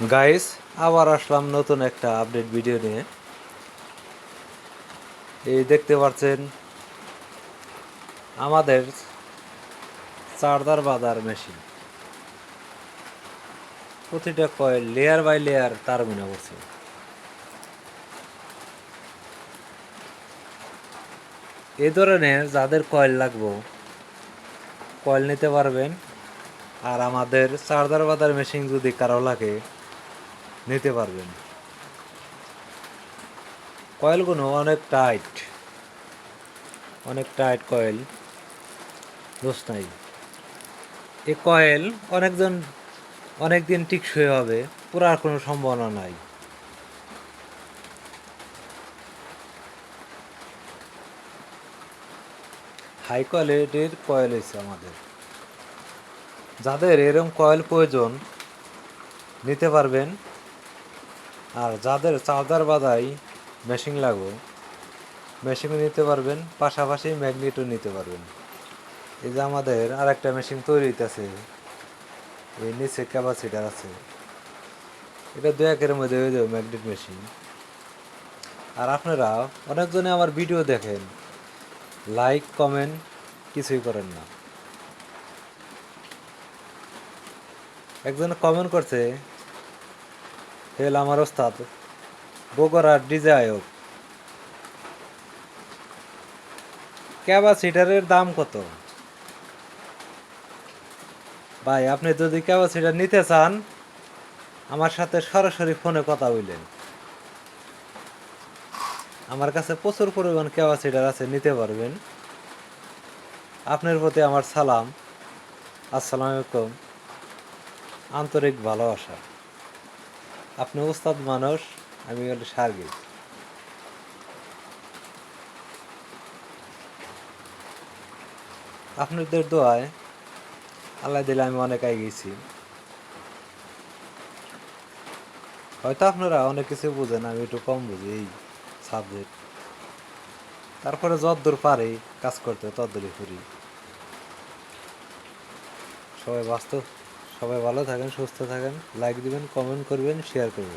Guys, আবার আসলাম নতুন একটা আপডেট ভিডিও নিয়ে। এই দেখতে পাচ্ছেন আমাদের চার্জার বাঁধার মেশিন। প্রতিটা কয়েল লেয়ার বাই লেয়ার টার্মিনা করছে। এই ধরনের যাদের কয়েল লাগবে কয়েল নিতে পারবেন। আর আমাদের চার্জার বাঁধার মেশিন যদি কারো লাগে নিতে পারবেন। কয়েলগুলো অনেক টাইট কয়েল, দোষ নাই। এই কয়েল অনেক দিন টিকসই হবে, পুরার কোনো সম্ভাবনা নাই। হাই কোয়ালিটির কয়েল হয়েছে আমাদের। যাদের এরকম কয়েল প্রয়োজন নিতে পারবেন। আর যাদের চার্জার বাদাই মেশিন লাগবে মেশিনও নিতে পারবেন, পাশাপাশি ম্যাগনেটও নিতে পারবেন। এই যে আমাদের আর একটা মেশিন তৈরি হইতেছে, এই নিচে ক্যাপাসিটার আছে, এটা 2-1-এর মধ্যে হয়ে যাবে ম্যাগনেট মেশিন। আর আপনারা অনেকজনে আমার ভিডিও দেখেন, লাইক কমেন্ট কিছুই করেন না। একজন কমেন্ট করছে, হেল আমার ওস্তাদ বগুড়ার ডিজে আয়ক, ক্যাপাসিটারের দাম কত? ভাই, আপনি যদি ক্যাপাসিটার নিতে চান আমার সাথে সরাসরি ফোনে কথা বললেন। আমার কাছে প্রচুর পরিমাণ ক্যাপাসিটার আছে, নিতে পারবেন। আপনার প্রতি আমার সালাম, আসসালামু আলাইকুম, আন্তরিক ভালোবাসা। আপনি উস্তাদ মানুষ, আমি হল সার্গিক। আপনাদের দোয়ায় আল্লাহ দিলে আমি অনেক আগে গেছি। হয়তো আপনারা অনেক কিছু বুঝেন, আমি একটু কম বুঝি এই সাবজেক্ট। তারপরে যতদূর পারি কাজ করতে ততদূরই করি। সবাই ভালো থাকেন, সুস্থ থাকেন। লাইক দিবেন, কমেন্ট করবেন, শেয়ার করবেন।